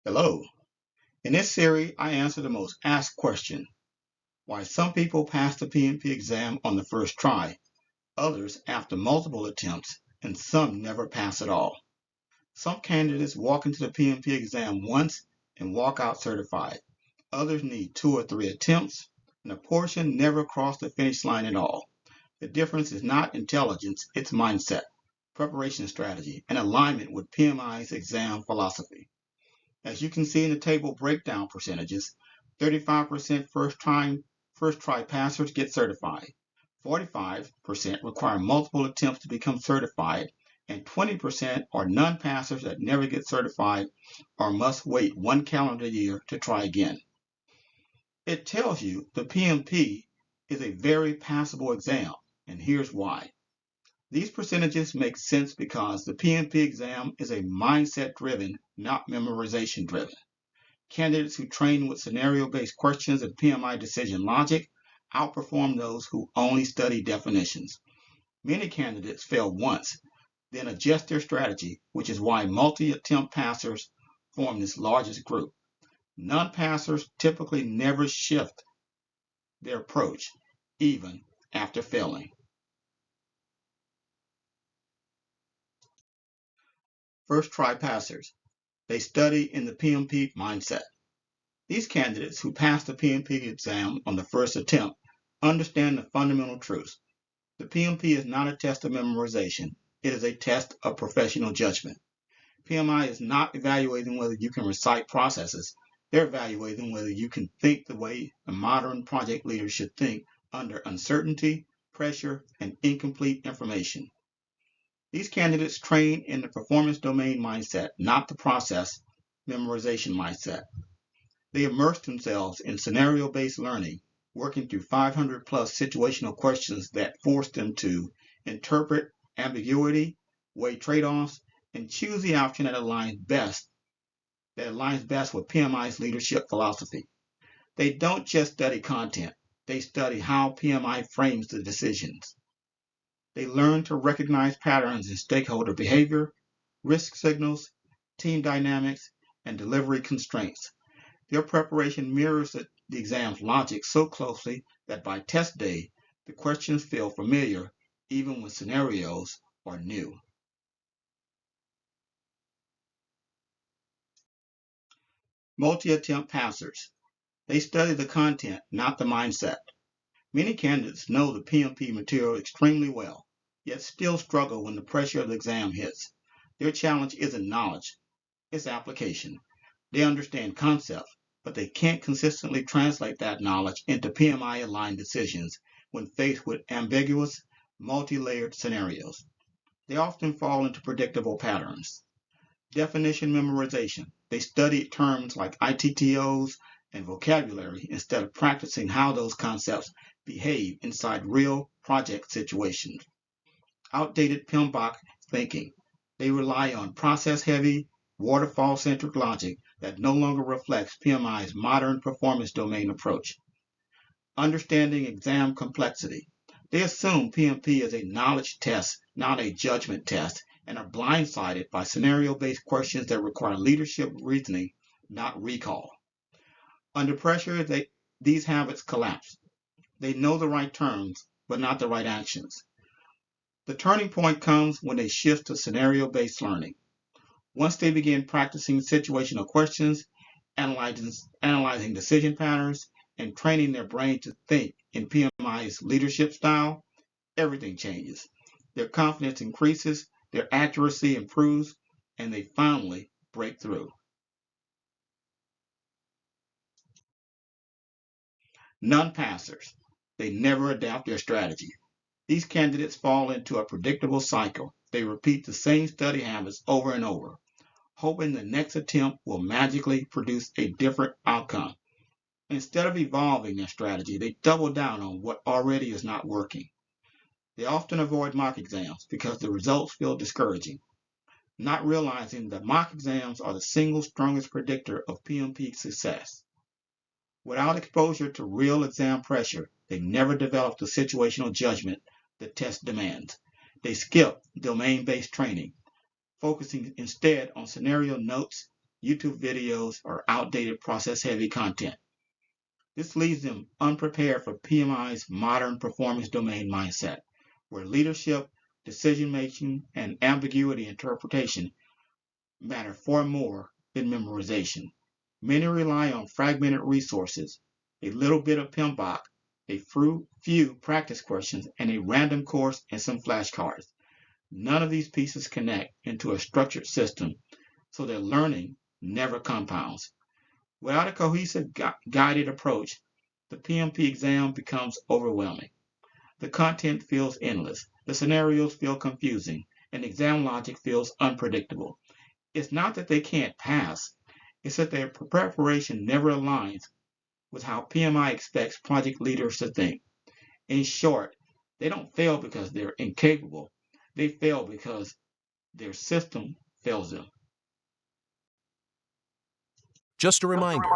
Hello. In this series, I answer the most asked question: why some people pass the PMP exam on the first try, others after multiple attempts, and some never pass at all. Some candidates walk into the PMP exam once and walk out certified. Others need 2 or 3 attempts, and a portion never cross the finish line at all. The difference is not intelligence, it's mindset, preparation strategy, and alignment with PMI's exam philosophy. As you can see in the table breakdown percentages, 35% first try passers get certified, 45% require multiple attempts to become certified, and 20% are non-passers that never get certified or must wait 1 calendar year to try again. It tells you the PMP is a very passable exam, and here's why. These percentages make sense because the PMP exam is a mindset-driven, not memorization-driven. Candidates who train with scenario-based questions and PMI decision logic outperform those who only study definitions. Many candidates fail once, then adjust their strategy, which is why multi-attempt passers form this largest group. Non-passers typically never shift their approach, even after failing. First try passers. They study in the PMP mindset. These candidates who pass the PMP exam on the first attempt understand the fundamental truths. The PMP is not a test of memorization. It is a test of professional judgment. PMI is not evaluating whether you can recite processes. They're evaluating whether you can think the way a modern project leader should think under uncertainty, pressure, and incomplete information. These candidates train in the performance domain mindset, not the process memorization mindset. They immerse themselves in scenario-based learning, working through 500 plus situational questions that force them to interpret ambiguity, weigh trade-offs, and choose the option that aligns best with PMI's leadership philosophy. They don't just study content, they study how PMI frames the decisions. They learn to recognize patterns in stakeholder behavior, risk signals, team dynamics, and delivery constraints. Their preparation mirrors the exam's logic so closely that by test day, the questions feel familiar even when scenarios are new. Multi-attempt passers. They study the content, not the mindset. Many candidates know the PMP material extremely well, yet still struggle when the pressure of the exam hits. Their challenge isn't knowledge, it's application. They understand concepts, but they can't consistently translate that knowledge into PMI-aligned decisions when faced with ambiguous, multi-layered scenarios. They often fall into predictable patterns. Definition memorization. They study terms like ITTOs and vocabulary instead of practicing how those concepts behave inside real project situations. Outdated PMBOK thinking. They rely on process-heavy, waterfall-centric logic that no longer reflects PMI's modern performance domain approach. Understanding exam complexity. They assume PMP is a knowledge test, not a judgment test, and are blindsided by scenario-based questions that require leadership reasoning, not recall. Under pressure, these habits collapse. They know the right terms, but not the right actions. The turning point comes when they shift to scenario-based learning. Once they begin practicing situational questions, analyzing decision patterns, and training their brain to think in PMI's leadership style, everything changes. Their confidence increases, their accuracy improves, and they finally break through. Non-passers. They never adapt their strategy. These candidates fall into a predictable cycle. They repeat the same study habits over and over, hoping the next attempt will magically produce a different outcome. Instead of evolving their strategy, they double down on what already is not working. They often avoid mock exams because the results feel discouraging, not realizing that mock exams are the single strongest predictor of PMP success. Without exposure to real exam pressure, they never develop the situational judgment the test demands. They skip domain-based training, focusing instead on scenario notes YouTube videos, or outdated process-heavy content. This leaves them unprepared for PMI's modern performance domain mindset, where leadership, decision-making, and ambiguity interpretation matter far more than memorization. Many rely on fragmented resources, a little bit of PMBOK, a few practice questions, and a random course and some flashcards. None of these pieces connect into a structured system, so their learning never compounds. Without a cohesive guided approach, the PMP exam becomes overwhelming. The content feels endless, the scenarios feel confusing, and exam logic feels unpredictable. It's not that they can't pass, it's that their preparation never aligns with how PMI expects project leaders to think. In short, they don't fail because they're incapable, they fail because their system fails them. Just a reminder,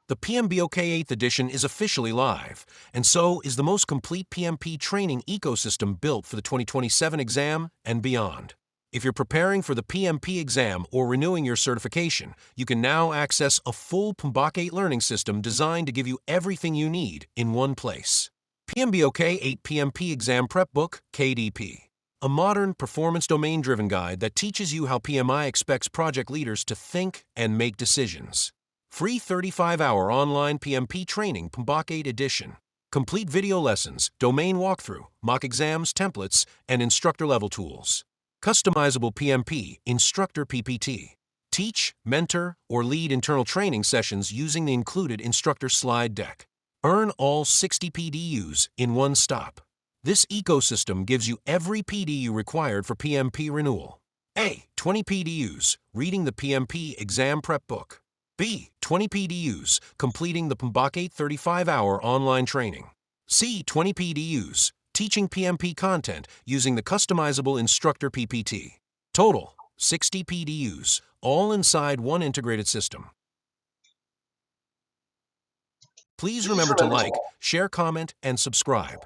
the PMBOK 8th edition is officially live, and so is the most complete PMP training ecosystem built for the 2027 exam and beyond. If you're preparing for the PMP exam or renewing your certification, you can now access a full PMBOK-8 learning system designed to give you everything you need in one place. PMBOK-8 PMP Exam Prep Book, KDP. A modern, performance domain-driven guide that teaches you how PMI expects project leaders to think and make decisions. Free 35-hour online PMP training, PMBOK-8 edition. Complete video lessons, domain walkthrough, mock exams, templates, and instructor-level tools. Customizable PMP Instructor PPT. Teach, mentor, or lead internal training sessions using the included instructor slide deck. Earn all 60 PDUs in one stop. This ecosystem gives you every PDU required for PMP renewal. A. 20 PDUs, reading the PMP exam prep book. B. 20 PDUs, completing the PMBOK-8 35-hour online training. C. 20 PDUs, teaching PMP content using the Customizable Instructor PPT. Total, 60 PDUs, all inside one integrated system. Please remember to like, share, comment, and subscribe.